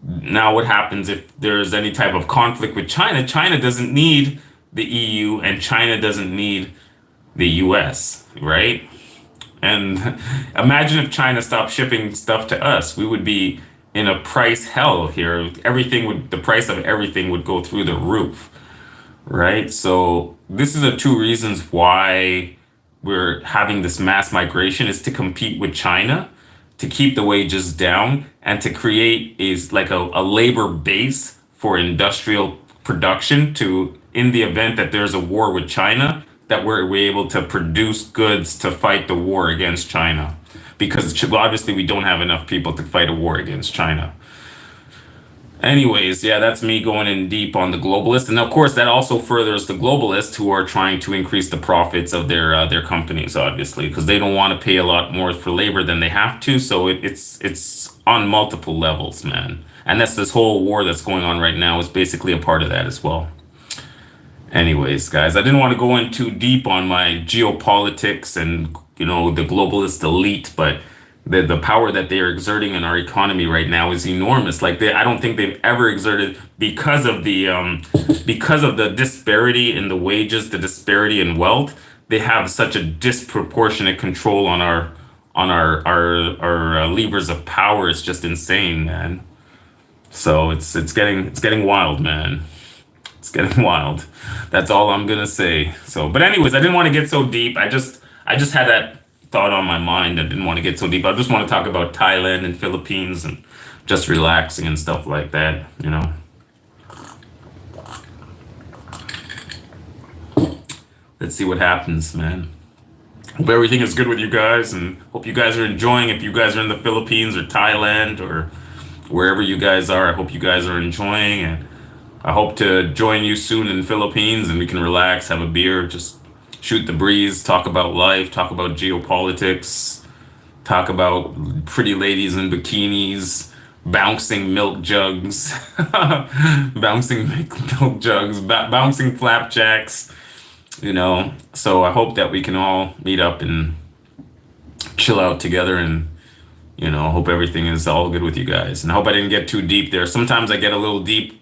now what happens if there's any type of conflict with China? China doesn't need the EU and China doesn't need the US, right? And imagine if China stopped shipping stuff to us. We would be in a price hell here. The price of everything would go through the roof, right? So this is the two reasons why we're having this mass migration is to compete with China, to keep the wages down, and to create is like a labor base for industrial production to in the event that there's a war with China, that we're able to produce goods to fight the war against China. Because obviously we don't have enough people to fight a war against China. Anyways, yeah, that's me going in deep on the globalists, and of course that also furthers the globalists who are trying to increase the profits of their companies, obviously, because they don't want to pay a lot more for labor than they have to. So it's on multiple levels, man. And that's this whole war that's going on right now is basically a part of that as well. Anyways, guys, I didn't want to go in too deep on my geopolitics and the globalist elite, but the power that they are exerting in our economy right now is enormous. Like I don't think they've ever exerted because of the disparity in the wages, the disparity in wealth. They have such a disproportionate control on our levers of power. It's just insane, man. So it's getting wild, man. It's getting wild. That's all I'm gonna say. So, but anyways, I didn't want to get so deep. I just had that thought on my mind. I didn't want to get so deep. I just want to talk about Thailand and Philippines and just relaxing and stuff like that, you know. Let's see what happens, man. Hope everything is good with you guys, and hope you guys are enjoying. If you guys are in the Philippines or Thailand or wherever you guys are, I hope you guys are enjoying, and I hope to join you soon in the Philippines, and we can relax, have a beer, just shoot the breeze, talk about life, talk about geopolitics, talk about pretty ladies in bikinis, bouncing milk jugs, bouncing milk jugs, bouncing flapjacks, you know. So I hope that we can all meet up and chill out together, and hope everything is all good with you guys. And I hope I didn't get too deep there. Sometimes I get a little deep,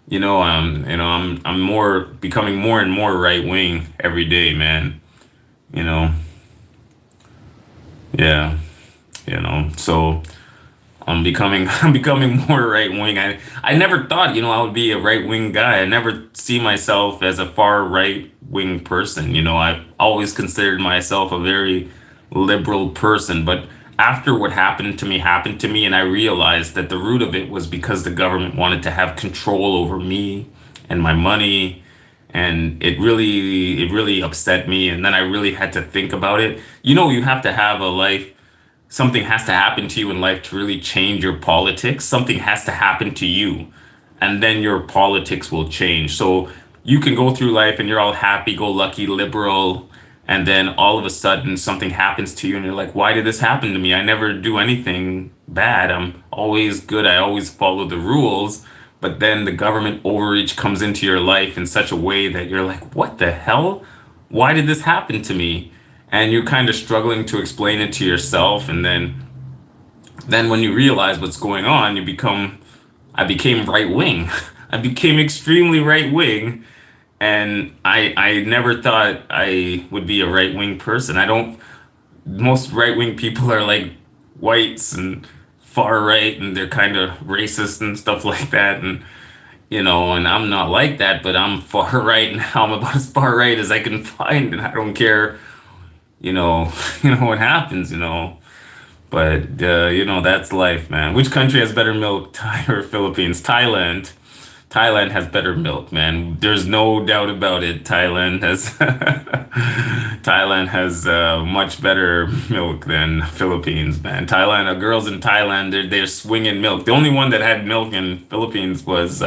I'm more becoming more and more right wing every day, man. You know, yeah, so I'm becoming more right wing. I never thought, I would be a right wing guy. I never see myself as a far right wing person. I've always considered myself a very liberal person, but after what happened to me, and I realized that the root of it was because the government wanted to have control over me and my money, and it really upset me. And then I really had to think about it. You have to have a life. Something has to happen to you in life to really change your politics. Something has to happen to you, and then your politics will change. So you can go through life and you're all happy go lucky liberal, and then all of a sudden something happens to you and you're like, why did this happen to me? I never do anything bad. I'm always good. I always follow the rules. But then the government overreach comes into your life in such a way that you're like, what the hell? Why did this happen to me? And you're kind of struggling to explain it to yourself. And then when you realize what's going on, I became right wing. I became extremely right wing. And I never thought I would be a right wing person. I don't, most right wing people are like whites and far right, and they're kind of racist and stuff like that. And I'm not like that, but I'm far right now. I'm about as far right as I can find, and I don't care, what happens, But that's life, man. Which country has better milk, Thai or Philippines? Thailand. Thailand has better milk, man. There's no doubt about it. Thailand has Thailand has much better milk than Philippines, man. Thailand, girls in Thailand, they're swinging milk. The only one that had milk in Philippines was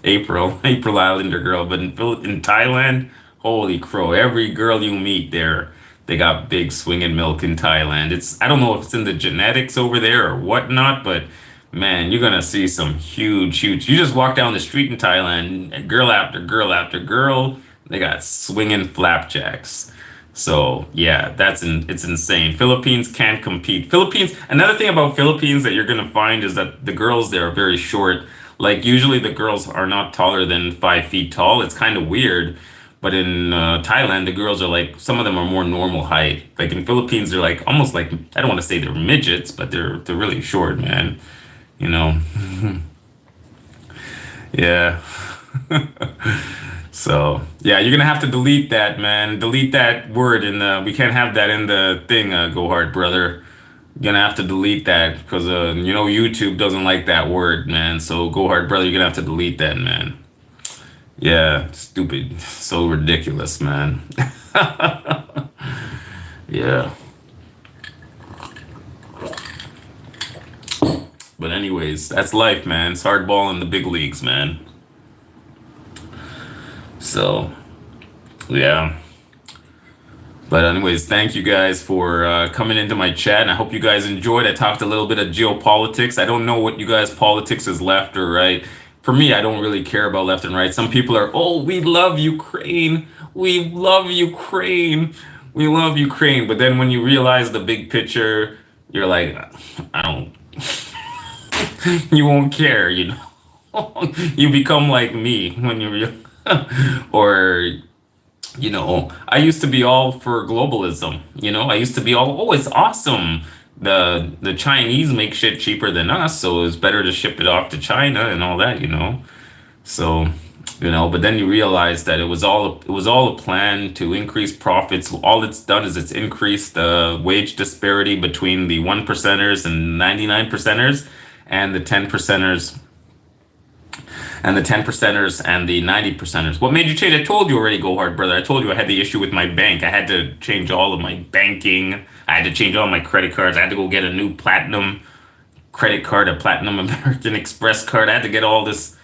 April Islander girl, but in Thailand, holy crow! Every girl you meet there, they got big swinging milk in Thailand. I don't know if it's in the genetics over there or whatnot, but man, you're gonna see some huge, huge. You just walk down the street in Thailand, and girl after girl after girl, they got swinging flapjacks. So yeah, it's insane. Philippines can't compete. Philippines. Another thing about Philippines that you're gonna find is that the girls there are very short. Like usually the girls are not taller than 5 feet tall. It's kind of weird. But in Thailand, the girls are like, some of them are more normal height. Like in Philippines, they're like almost like, I don't want to say they're midgets, but they're really short, man. You know. Yeah. So yeah, you're gonna have to delete that, man. Delete that word in the. We can't have that in the thing. Go hard, brother. You're gonna have to delete that because YouTube doesn't like that word, man. So go hard, brother. You're gonna have to delete that, man. Yeah, stupid. So ridiculous, man. Yeah. But anyways, that's life, man. It's hardball in the big leagues, man. So, yeah. But anyways, thank you guys for coming into my chat, and I hope you guys enjoyed. I talked a little bit of geopolitics. I don't know what you guys' politics is left or right. For me, I don't really care about left and right. Some people are, oh, we love Ukraine. We love Ukraine. We love Ukraine. But then when you realize the big picture, you're like, I don't, you won't care, You become like me when you real, or I used to be all for globalism. I used to be all, oh, it's awesome. The Chinese make shit cheaper than us, so it's better to ship it off to China and all that. So, but then you realize that it was all a plan to increase profits. All it's done is it's increased the wage disparity between the 1 percenters and 99 percenters. and the 10 percenters and the 10 percenters and the 90 percenters. What made you change? I told you already, Go Hard Brother. I told you I had the issue with my bank. I had to change all of my banking. I had to change all my credit cards. I had to go get a new platinum credit card, a platinum American Express card. I had to get all this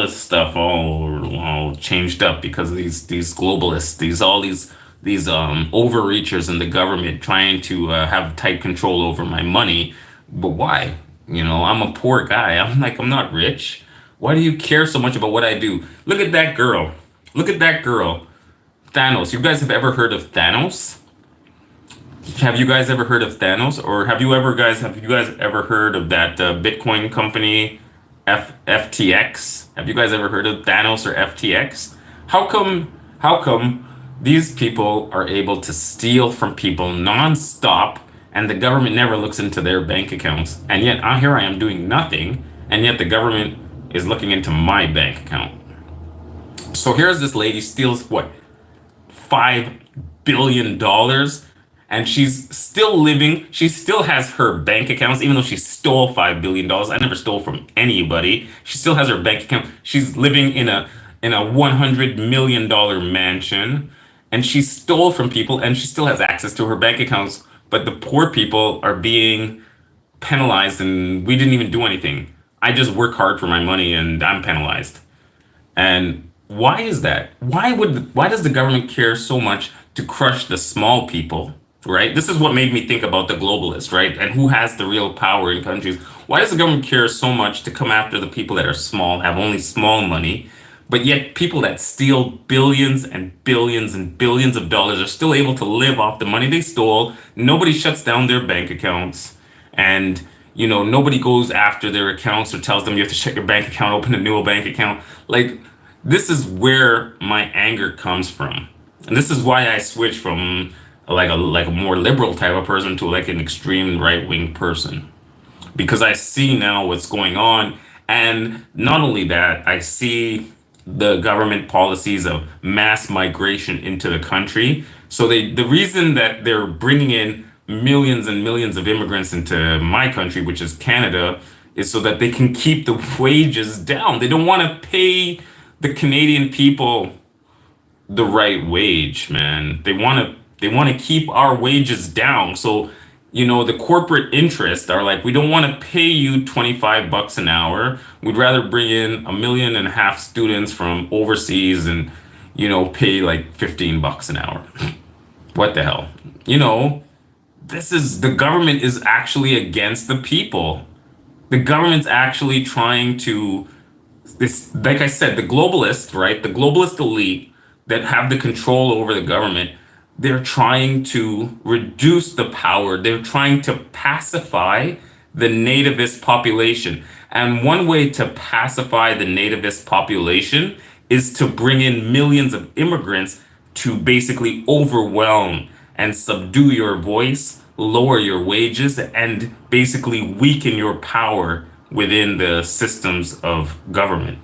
stuff all changed up because of these globalists, these overreachers in the government trying to have tight control over my money. But why? I'm a poor guy. I'm not rich. Why do you care so much about what I do? Look at that girl. Look at that girl. Thanos. You guys have ever heard of Thanos? Have you guys ever heard of Thanos? Or have you guys ever heard of that Bitcoin company, FTX? Have you guys ever heard of Thanos or FTX? How come these people are able to steal from people nonstop and the government never looks into their bank accounts? And yet here I am doing nothing, and yet the government is looking into my bank account. So here's this lady steals what, $5 billion, and she's still living. She still has her bank accounts, even though she stole $5 billion. I never stole from anybody. She still has her bank account. She's living in a $100 million mansion, and she stole from people, and she still has access to her bank accounts. But the poor people are being penalized, and we didn't even do anything. I just work hard for my money, and I'm penalized. And why is that? Why does the government care so much to crush the small people, right? This is what made me think about the globalists, right? And who has the real power in countries. Why does the government care so much to come after the people that are small, have only small money, but yet people that steal billions and billions and billions of dollars are still able to live off the money they stole? Nobody shuts down their bank accounts, and nobody goes after their accounts or tells them you have to check your bank account, open a new bank account. Like, this is where my anger comes from. And this is why I switched from like a more liberal type of person to like an extreme right-wing person. Because I see now what's going on. And not only that, I see the government policies of mass migration into the country. So the reason that they're bringing in millions and millions of immigrants into my country, which is Canada, is so that they can keep the wages down. They don't want to pay the Canadian people the right wage, man. They want to keep our wages down. So, the corporate interests are like, we don't want to pay you $25 an hour. We'd rather bring in 1.5 million students from overseas and, pay like $15 an hour. What the hell? The government is actually against the people. The government's actually trying to, like I said, the globalists, right? The globalist elite that have the control over the government, they're trying to reduce the power. They're trying to pacify the nativist population. And one way to pacify the nativist population is to bring in millions of immigrants to basically overwhelm and subdue your voice, lower your wages, and basically weaken your power within the systems of government.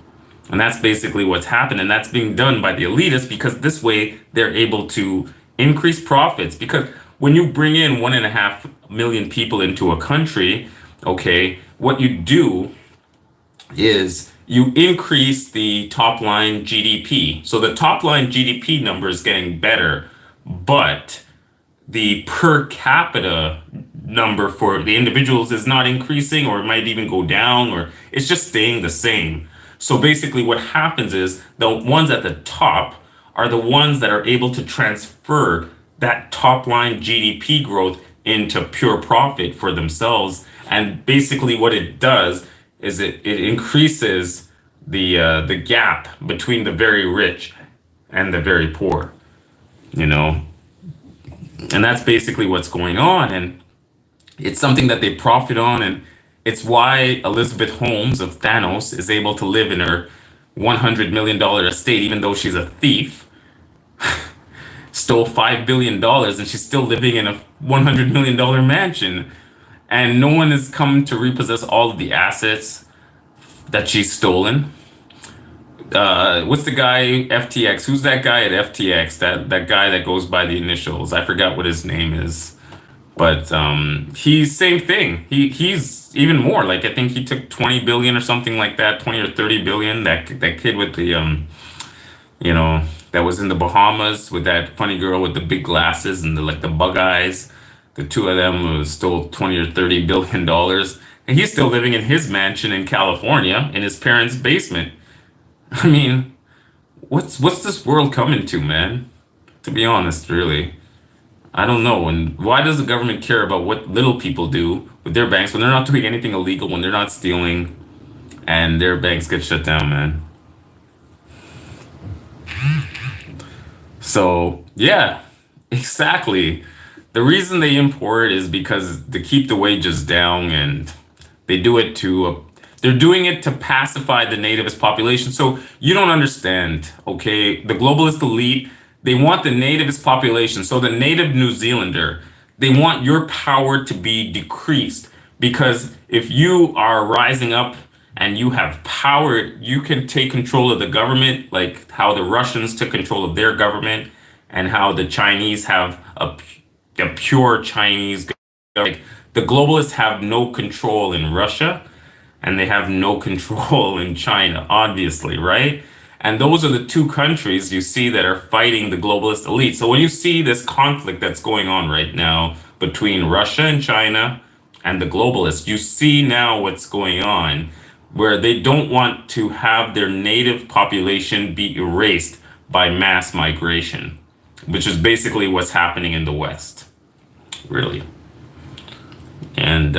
And that's basically what's happened. And that's being done by the elitists because this way they're able to increase profits. Because when you bring in 1.5 million people into a country, okay, what you do is you increase the top line GDP. So the top line GDP number is getting better, but the per capita number for the individuals is not increasing, or it might even go down, or it's just staying the same. So basically what happens is the ones at the top are the ones that are able to transfer that top line GDP growth into pure profit for themselves. And basically what it does is it increases the gap between the very rich and the very poor, and that's basically what's going on. And it's something that they profit on. And it's why Elizabeth Holmes of Thanos is able to live in her $100 million estate, even though she's a thief, stole $5 billion, and she's still living in a $100 million mansion. And no one has come to repossess all of the assets that she's stolen. What's the guy, FTX? Who's that guy at FTX? That guy that goes by the initials. I forgot what his name is. But he's same thing. He's even more. Like I think he took 20 billion or something like that, 20 or 30 billion. That kid with the you know, that was in the Bahamas with that funny girl with the big glasses and the like the bug eyes. The two of them stole 20 or 30 billion dollars. And he's still living in his mansion in California in his parents' basement. I mean, what's this world coming to, man? To be honest, really. I don't know. And why does the government care about what little people do with their banks when they're not doing anything illegal, when they're not stealing, and their banks get shut down, man? So, yeah, exactly. The reason they import is because to keep the wages down, and they do it to, they're doing it to pacify the nativist population. So you don't understand, okay? The globalist elite, they want the nativist population. So the native New Zealander, they want your power to be decreased because if you are rising up and you have power, you can take control of the government, like how the Russians took control of their government and how the Chinese have a pure Chinese. Like the globalists have no control in Russia and they have no control in China, obviously, right? And those are the two countries you see that are fighting the globalist elite. So when you see this conflict that's going on right now between Russia and China and the globalists, you see now what's going on, where they don't want to have their native population be erased by mass migration, which is basically what's happening in the West, really. And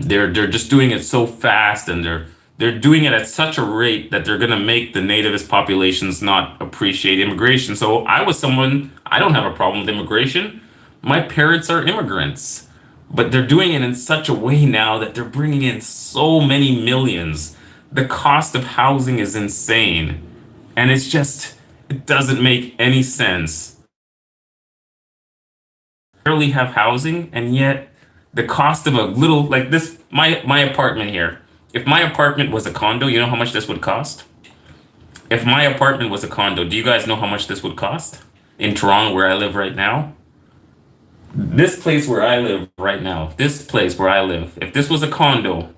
they're just doing it so fast, and they're doing it at such a rate that they're gonna make the nativist populations not appreciate immigration. So I don't have a problem with immigration. My parents are immigrants, but they're doing it in such a way now that they're bringing in so many millions. The cost of housing is insane, and it doesn't make any sense. Barely have housing, and yet the cost of a little like this, my apartment here. If my apartment was a condo, you know how much this would cost? If my apartment was a condo, do you guys know how much this would cost? In Toronto, where I live right now? This place where I live right now, this place where I live, if this was a condo,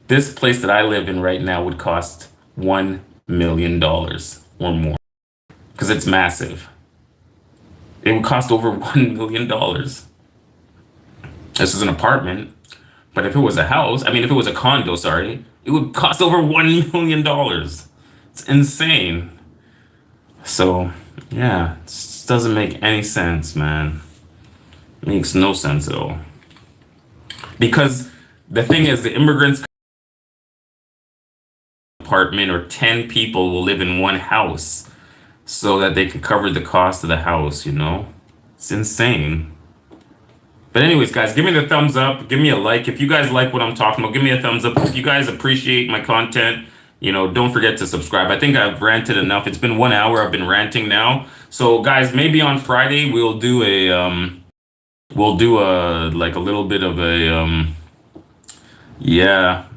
this place that I live in right now would cost $1 million or more because it's massive. It would cost over $1 million. This is an apartment, but if it was a house, I mean, if it was a condo, sorry, it would cost over $1 million. It's insane. So, yeah, it just doesn't make any sense, man. It makes no sense at all. Because the thing is, the immigrants apartment or 10 people will live in one house so that they can cover the cost of the house, you know? It's insane. But anyways, guys, give me the thumbs up. Give me a like. If you guys like what I'm talking about, give me a thumbs up. If you guys appreciate my content, don't forget to subscribe. I think I've ranted enough. It's been 1 hour. I've been ranting now. So guys, maybe on Friday we'll do a like a little bit of the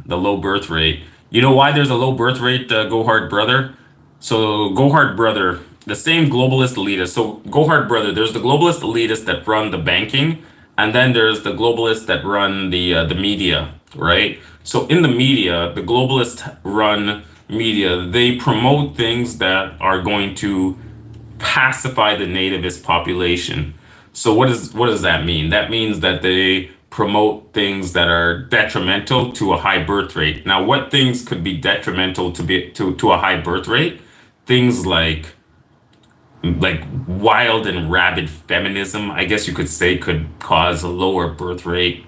low birth rate. You know why there's a low birth rate, Go Hard Brother? So Go Hard Brother, the same globalist elitists. So Go Hard Brother, there's the globalist elitists that run the banking, and then there's the globalists that run the media, right? So in the media, the globalists run media. They promote things that are going to pacify the nativist population. So what does that mean? That means that they promote things that are detrimental to a high birth rate. Now, what things could be detrimental to a high birth rate? Things like wild and rabid feminism, I guess you could say, could cause a lower birth rate,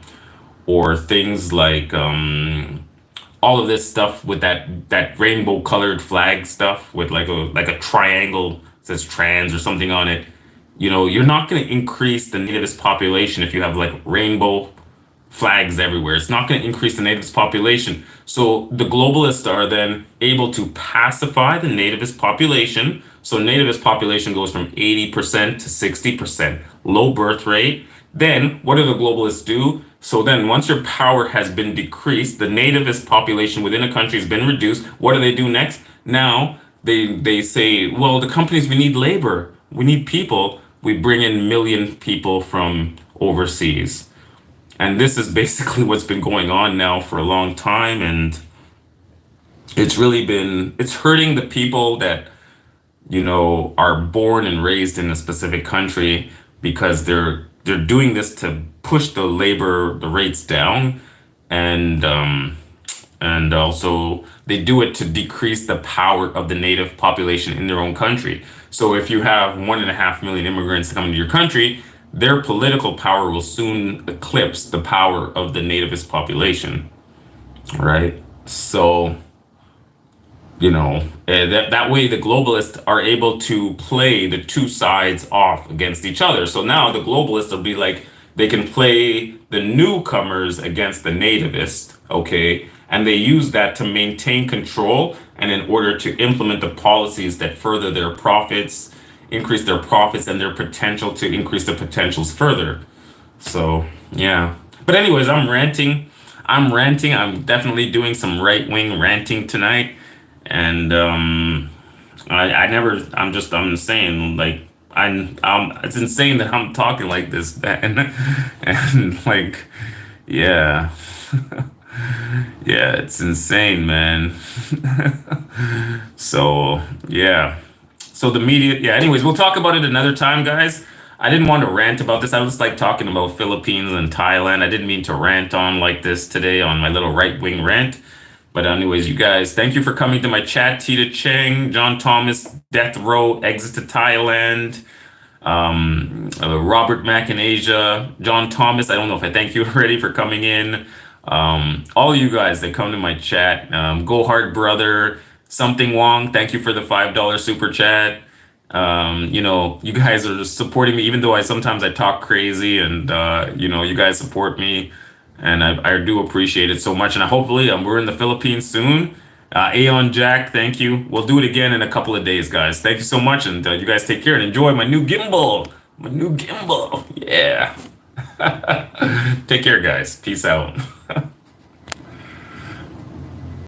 or things like all of this stuff with that rainbow colored flag stuff with like a triangle that says trans or something on it. You're not going to increase the nativist population if you have like rainbow flags everywhere. It's not going to increase the nativist population. So the globalists are then able to pacify the nativist population. So nativist population goes from 80% to 60%, low birth rate. Then what do the globalists do? So then once your power has been decreased, the nativist population within a country has been reduced. What do they do next? Now they say, well, the companies, we need labor. We need people. We bring in million people from overseas. And this is basically what's been going on now for a long time. And it's hurting the people that, are born and raised in a specific country because they're doing this to push the rates down. And also they do it to decrease the power of the native population in their own country. So if you have 1.5 million immigrants coming to your country, their political power will soon eclipse the power of the nativist population, right? So, that way the globalists are able to play the two sides off against each other. So now the globalists will be like, they can play the newcomers against the nativist, okay? And they use that to maintain control and in order to implement the policies that further their profits, increase their profits and their potential to increase the potentials further. So, yeah. But anyways, I'm ranting. I'm definitely doing some right wing ranting tonight. And I'm saying, like, it's insane that I'm talking like this, man. And like, yeah. Yeah, it's insane, man. So, yeah. So the media, yeah, anyways, we'll talk about it another time, guys. I didn't want to rant about this. I was like talking about Philippines and Thailand. I didn't mean to rant on like this today on my little right wing rant. But anyways, you guys, thank you for coming to my chat. Tita Cheng, John Thomas, Death Row, Exit to Thailand, Robert Mack in Asia, John Thomas. I don't know if I thank you already for coming in. All you guys that come to my chat, Go Hard Brother, Something Wong, thank you for the $5 super chat. You guys are just supporting me, even though sometimes I talk crazy, and you guys support me, and I do appreciate it so much. And hopefully, we're in the Philippines soon. Aeon Jack, thank you. We'll do it again in a couple of days, guys. Thank you so much, and you guys take care and enjoy my new gimbal. My new gimbal, yeah. Take care, guys. Peace out.